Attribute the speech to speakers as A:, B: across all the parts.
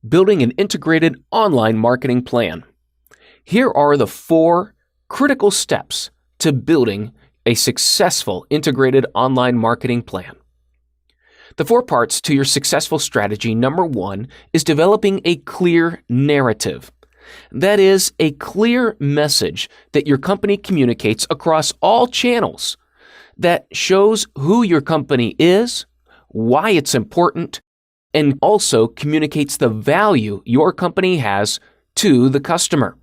A: Building an integrated online marketing plan. Here are the 4 critical steps to building a successful integrated online marketing plan. The 4 parts to your successful strategy. Number 1 is developing a clear narrative. That is a clear message that your company communicates across all channels that shows who your company is, why it's important, and also communicates the value your company has to the customer.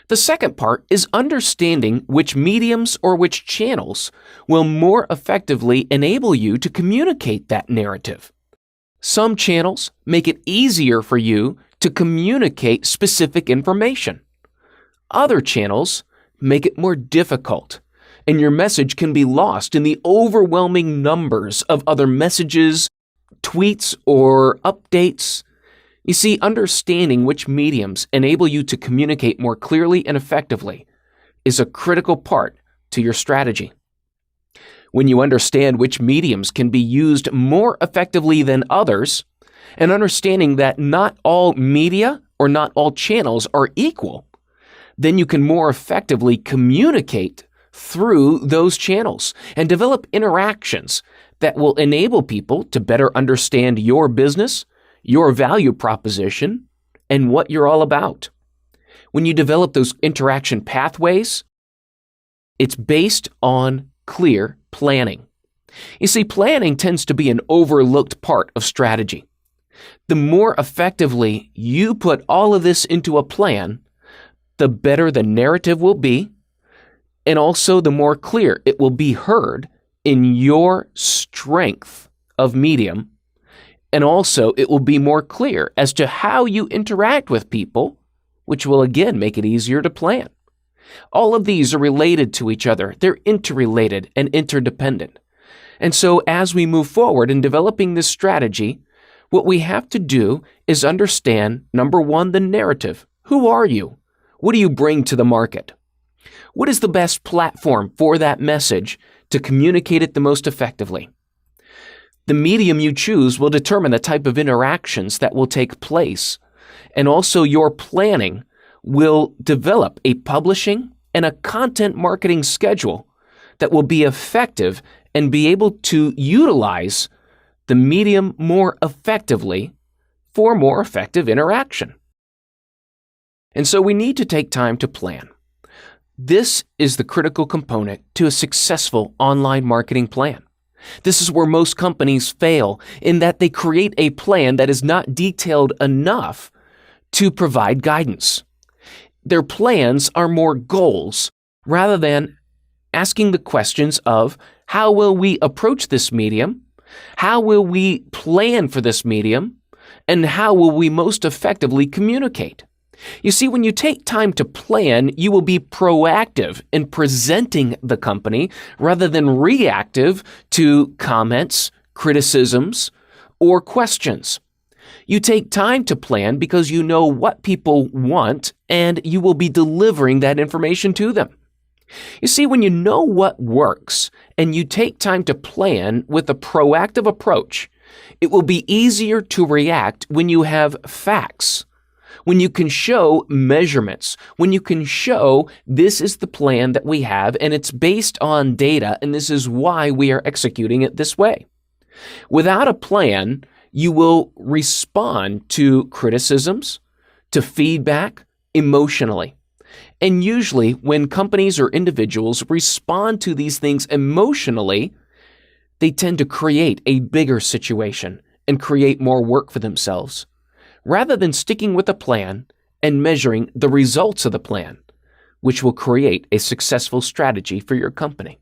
A: The second part is understanding which mediums or which channels will more effectively enable you to communicate that narrative. Some channels make it easier for you to communicate specific information. Other channels make it more difficult, and your message can be lost in the overwhelming numbers of other messages, tweets, or updates. You see, understanding which mediums enable you to communicate more clearly and effectively is a critical part to your strategy. When you understand which mediums can be used more effectively than others, and understanding that not all media or not all channels are equal, then you can more effectively communicate through those channels and develop interactions that will enable people to better understand your business, your value proposition, and what you're all about. When you develop those interaction pathways, it's based on clear planning. You see, planning tends to be an overlooked part of strategy. The more effectively you put all of this into a plan, the better the narrative will be, and also the more clear it will be heard in your strength of medium, and also it will be more clear as to how you interact with people, which will again make it easier to plan. All of these are related to each other. They're interrelated and interdependent. And so as we move forward in developing this strategy, what we have to do is understand, number 1, the narrative. Who are you? What do you bring to the market? What is the best platform for that message to communicate it the most effectively? The medium you choose will determine the type of interactions that will take place, and also your planning will develop a publishing and a content marketing schedule that will be effective and be able to utilize the medium more effectively for more effective interaction. And so we need to take time to plan. This is the critical component to a successful online marketing plan. This is where most companies fail, in that they create a plan that is not detailed enough to provide guidance. Their plans are more goals rather than asking the questions of how will we approach this medium, how will we plan for this medium, and how will we most effectively communicate. You see, when you take time to plan, you will be proactive in presenting the company rather than reactive to comments, criticisms, or questions. You take time to plan because you know what people want and you will be delivering that information to them. You see, when you know what works and you take time to plan with a proactive approach, it will be easier to react when you have facts, when you can show measurements, when you can show this is the plan that we have and it's based on data and this is why we are executing it this way. Without a plan, you will respond to criticisms, to feedback emotionally. And usually when companies or individuals respond to these things emotionally, they tend to create a bigger situation and create more work for themselves, rather than sticking with a plan and measuring the results of the plan, which will create a successful strategy for your company.